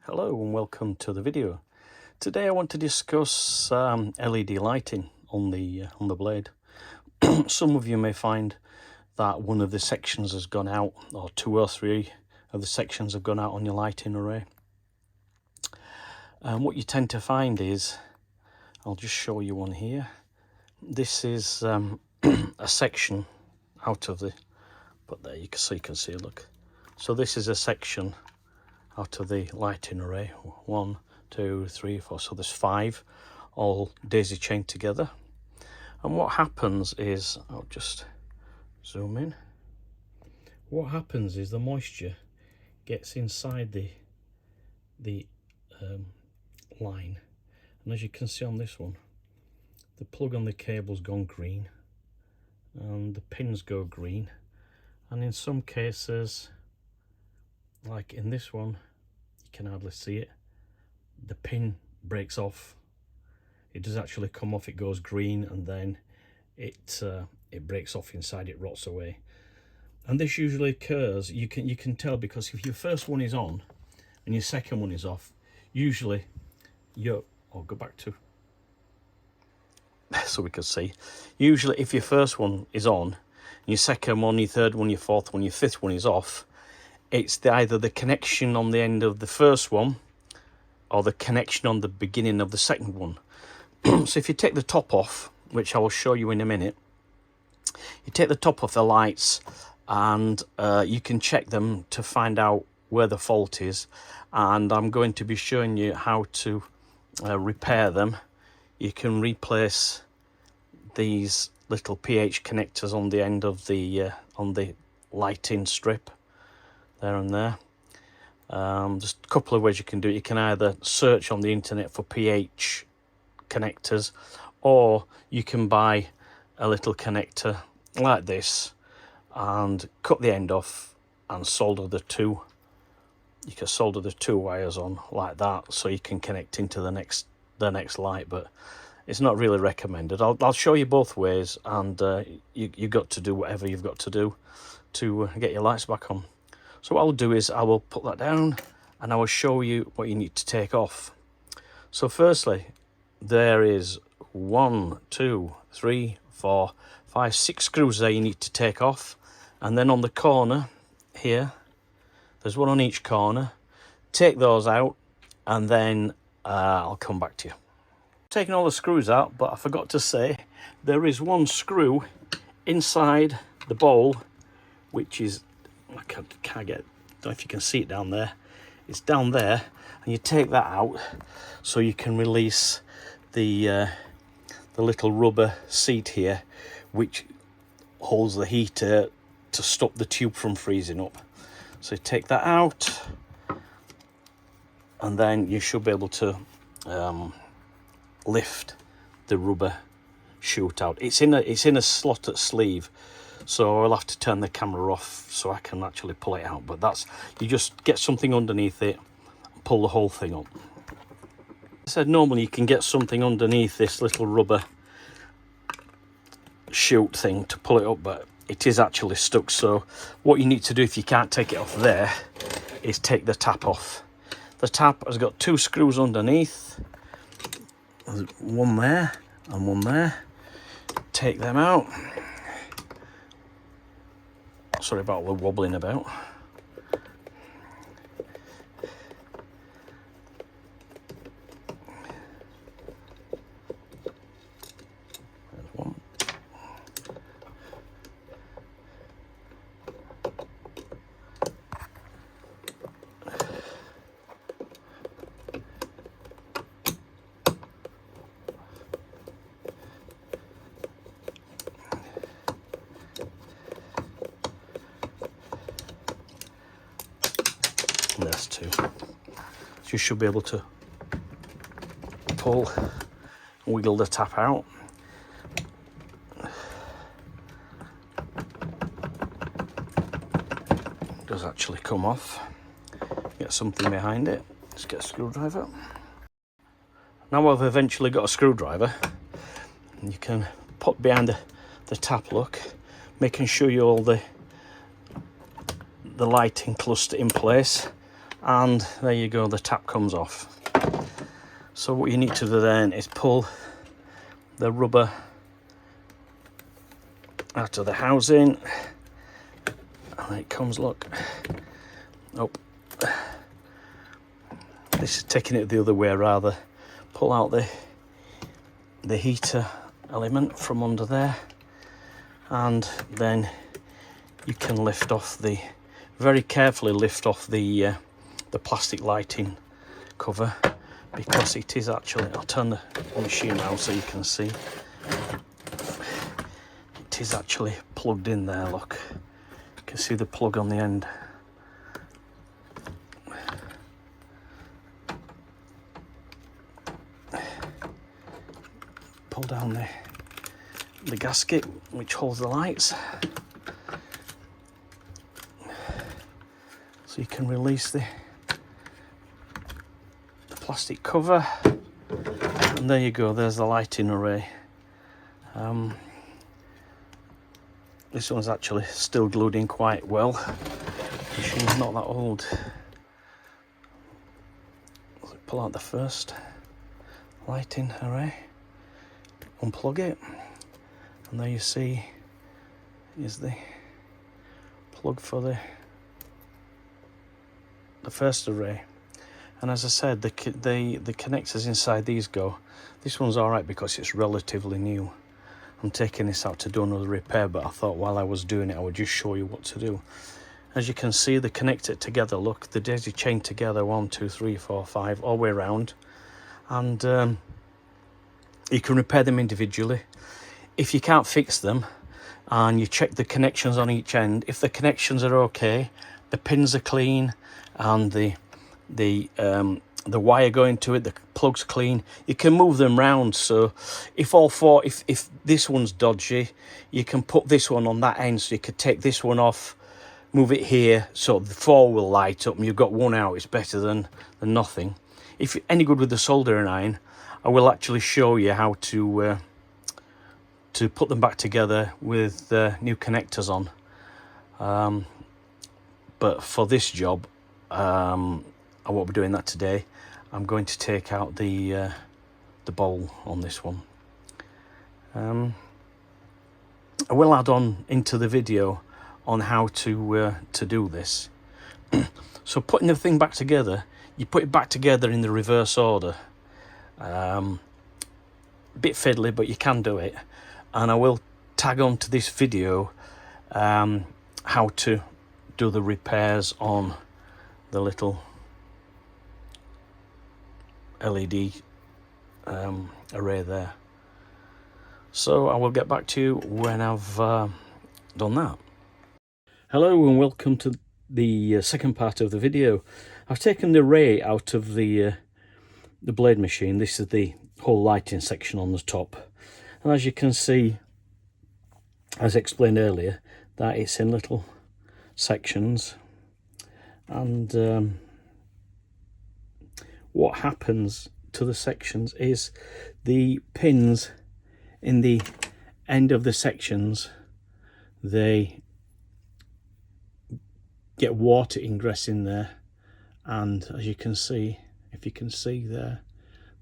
Hello and welcome to the video. Today I want to discuss LED lighting on the blade. Some of you may find that one of the sections has gone out, or two or three of the sections have gone out on your lighting array. And what you tend to find is, I'll just show you one here. This is a section out of the, but there you can see, look. So this is a section out of the lighting array. 1, 2, 3, 4, so there's 5 all daisy chained together. And what happens is, I'll just zoom in, what happens is the moisture gets inside the line, and as you can see on this one, the plug on the cable's gone green and the pins go green, and in some cases, like in this one, you can hardly see it, the pin breaks off. It does actually come off, it goes green, and then it breaks off inside, it rots away. And this usually occurs, you can tell, because if your first one is on and your second one is off, usually I'll go back to so we can see. Usually if your first one is on, your second one, your third one, your fourth one, your fifth one is off, it's either the connection on the end of the first one or the connection on the beginning of the second one. So if you take the top off, which I will show you in a minute, you take the top off the lights and you can check them to find out where the fault is, and I'm going to be showing you how to repair them. You can replace these little pH connectors on the end of the lighting strip there and there. There's a couple of ways you can do it. You can either search on the internet for pH connectors, or you can buy a little connector like this and cut the end off and solder the two. You can solder the two wires on like that, so you can connect into the next light, but it's not really recommended. I'll show you both ways, and you've got to do whatever you've got to do to get your lights back on. So what I'll do is I will put that down and I will show you what you need to take off. So firstly, there is 1, 2, 3, 4, 5, 6 screws there you need to take off. And then on the corner here, there's one on each corner. Take those out, and then I'll come back to you. Taking all the screws out, but I forgot to say, there is one screw inside the bowl, which is, I can't get, don't know if you can see it down there. It's down there, and you take that out so you can release the little rubber seat here, which holds the heater to stop the tube from freezing up. So you take that out, and then you should be able to lift the rubber chute out. It's in a slotted sleeve, so I'll have to turn the camera off so I can actually pull it out. But that's, you just get something underneath it and pull the whole thing up. I said normally you can get something underneath this little rubber chute thing to pull it up, but it is actually stuck. So what you need to do, if you can't take it off there, is take the tap off. The tap has got 2 screws underneath. There's one there and one there. Take them out. Sorry about the wobbling about. There's one. There's 2. So you should be able to pull, wiggle the tap out. It does actually come off. Get something behind it. Let's get a screwdriver. Now I've eventually got a screwdriver, you can put behind the tap look, making sure you all the lighting cluster in place. and there you go, the tap comes off. So what you need to do then is pull the rubber out of the housing, and it comes, look, up. This is taking it the other way rather. Pull out the heater element from under there, and then you can lift off the, very carefully lift off the plastic lighting cover, because it is actually, I'll turn the machine now so you can see, it is actually plugged in there, look. You can see the plug on the end. Pull down the gasket which holds the lights, so you can release the plastic cover, and there you go, there's the lighting array. This one's actually still glued in quite well. The machine's not that old. Pull out the first lighting array, unplug it, and there you see is the plug for the first array. And as I said, the connectors inside these go. This one's all right because it's relatively new. I'm taking this out to do another repair, but I thought while I was doing it I would just show you what to do. As you can see, they connect it together. Look, the daisy chain together, 1, 2, 3, 4, 5, all the way around, and you can repair them individually. If you can't fix them, and you check the connections on each end, if the connections are okay, the pins are clean, and the wire going to it, the plug's clean, you can move them round. So if if this one's dodgy, you can put this one on that end, so you could take this one off, move it here, so the 4 will light up and you've got one out. It's better than nothing. If you're any good with the soldering iron, I will actually show you how to put them back together with new connectors on. But for this job, I won't be doing that today. I'm going to take out the bowl on this one. I will add on into the video on how to do this. So putting the thing back together, you put it back together in the reverse order. A bit fiddly, but you can do it. And I will tag on to this video how to do the repairs on the little LED array there. So I will get back to you when I've done that. Hello and welcome to the second part of the video. I've taken the array out of the blade machine. This is the whole lighting section on the top, and as you can see, as explained earlier, that it's in little sections, and what happens to the sections is the pins in the end of the sections, they get water ingress in there, and as you can see, if you can see there,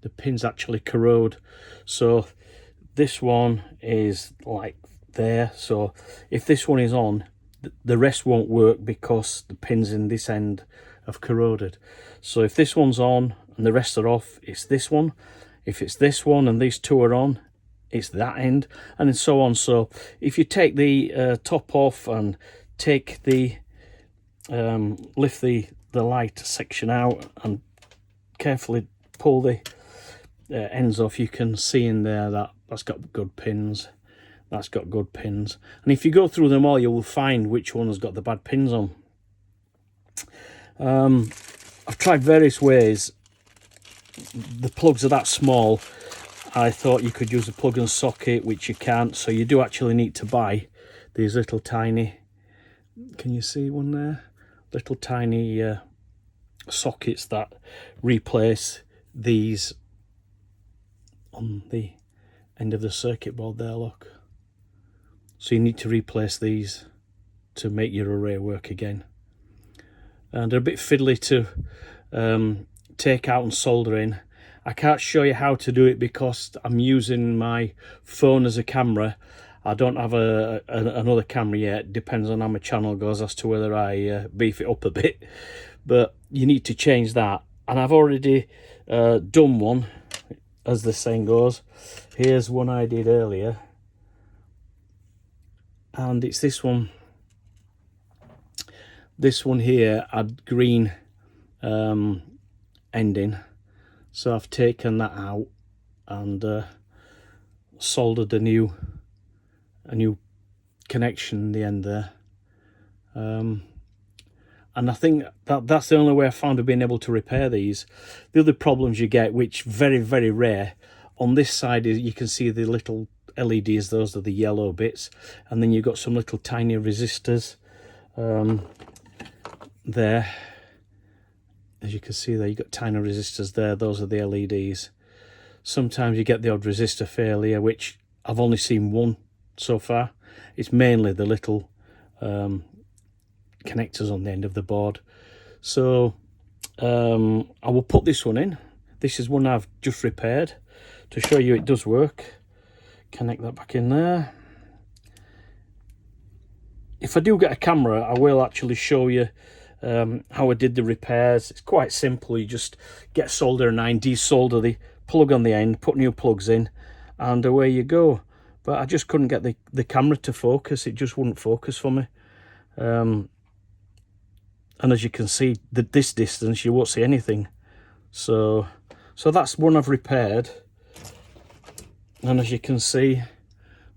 the pins actually corrode. So this one is like there, so if this one is on, the rest won't work because the pins in this end have corroded. So if this one's on and the rest are off, it's this one. If it's this one and these two are on, it's that end, and so on. So if you take the top off and take the lift the light section out and carefully pull the ends off, you can see in there that that's got good pins, that's got good pins, and if you go through them all, you will find which one has got the bad pins on. I've tried various ways. The plugs are that small, I thought you could use a plug and socket, which you can't, so you do actually need to buy these little tiny, can you see one there, little tiny sockets that replace these on the end of the circuit board there, look. So you need to replace these to make your array work again. and they're a bit fiddly to take out and solder in. I can't show you how to do it because I'm using my phone as a camera. I don't have another camera yet. Depends on how my channel goes as to whether I beef it up a bit. But you need to change that. And I've already done one, as the saying goes. Here's one I did earlier. And it's this one. This one here had green ending. So I've taken that out and soldered a new connection in the end there. And I think that's the only way I found of being able to repair these. The other problems you get, which very, very rare, on this side is you can see the little LEDs, those are the yellow bits, and then you've got some little tiny resistors there. As you can see there, you've got tiny resistors there, those are the LEDs. Sometimes you get the odd resistor failure, which I've only seen one so far. It's mainly the little connectors on the end of the board. So I will put this one in. This is one I've just repaired to show you it does work. Connect that back in there. If I do get a camera, I will actually show you how I did the repairs. It's quite simple. You just get a soldering iron, desolder the plug on the end, put new plugs in, and away you go. But I just couldn't get the camera to focus. It just wouldn't focus for me. And as you can see, this distance, you won't see anything. So that's one I've repaired. And as you can see,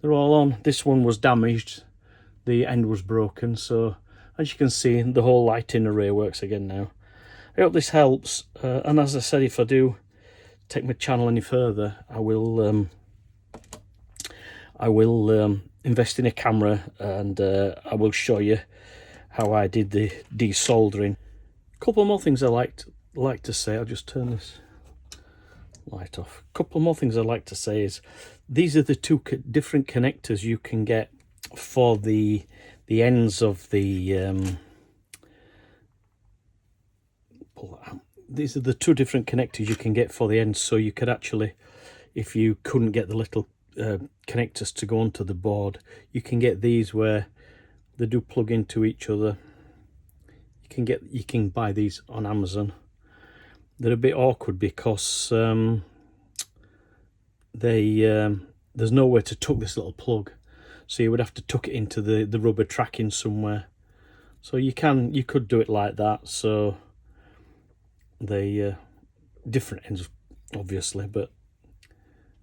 they're all on. This one was damaged. The end was broken. So as you can see, the whole lighting array works again now. I hope this helps. And as I said, if I do take my channel any further, I will invest in a camera, and I will show you how I did the desoldering. A couple more things I like to say. I'll just turn this light off. A couple more things I'd like to say is these are the two different connectors you can get for the ends of the pull that out. These are the two different connectors you can get for the ends, so you could actually, if you couldn't get the little connectors to go onto the board, you can get these where they do plug into each other. You can buy these on Amazon. They're a bit awkward because there's nowhere to tuck this little plug, so you would have to tuck it into the rubber tracking somewhere. So you could do it like that. So they different ends obviously, but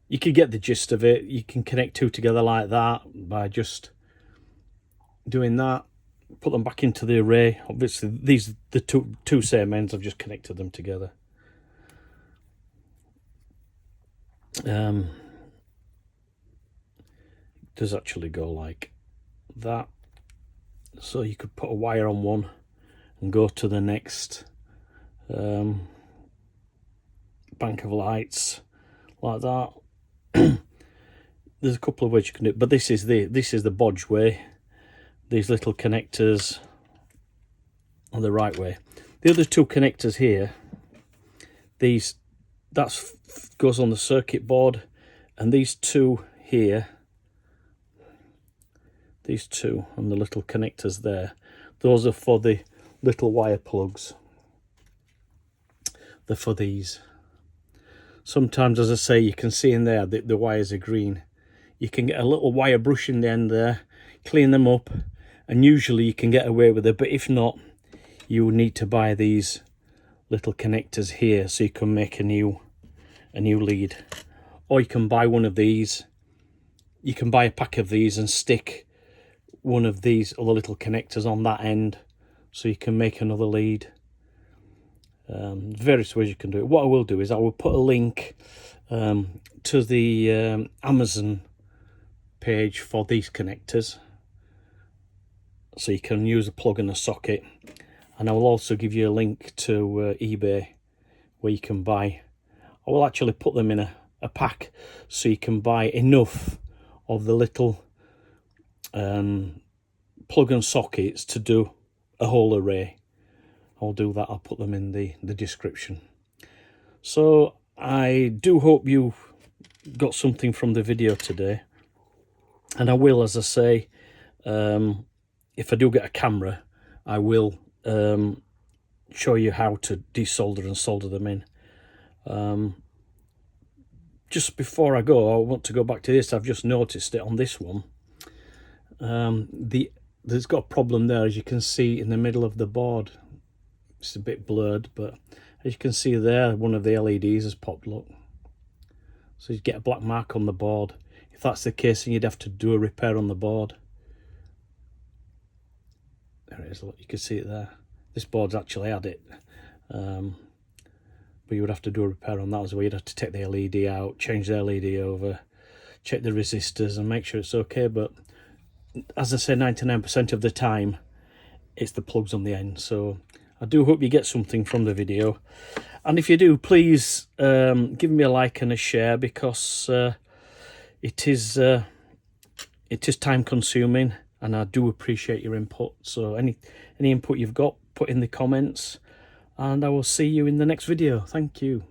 you could get the gist of it. You can connect two together like that by just doing that. Put them back into the array. Obviously these are the two same ends. I've just connected them together. It does actually go like that, so you could put a wire on one and go to the next bank of lights like that. There's a couple of ways you can do it, but this is the bodge way. These little connectors are the right way. The other two connectors here, that goes on the circuit board, and these two here, these two and the little connectors there, those are for the little wire plugs. They're for these. Sometimes, as I say, you can see in there that the wires are green. You can get a little wire brush in the end there, clean them up, and usually you can get away with it. But if not, you will need to buy these little connectors here so you can make a new lead. Or you can buy one of these. You can buy a pack of these and stick one of these other little connectors on that end so you can make another lead. Various ways you can do it. What I will do is I will put a link to the Amazon page for these connectors, so you can use a plug and a socket, and I will also give you a link to eBay where you can buy. I will actually put them in a pack so you can buy enough of the little plug and sockets to do a whole array. I'll do that. I'll put them in the description. So I do hope you got something from the video today, and I will, as I say, if I do get a camera, I will show you how to desolder and solder them in. Just before I go, I want to go back to this. I've just noticed it on this one. There's got a problem there, as you can see in the middle of the board. It's a bit blurred, but as you can see there, one of the LEDs has popped, look. So you get a black mark on the board. If that's the case, then you'd have to do a repair on the board. There it is, look, you can see it there. This board's actually had it. But you would have to do a repair on that as well. You'd have to take the LED out, change the LED over, check the resistors and make sure it's okay. But as I say, 99% of the time, it's the plugs on the end. So I do hope you get something from the video. And if you do, please give me a like and a share, because it is time consuming, and I do appreciate your input. So any input you've got, put in the comments, and I will see you in the next video. Thank you.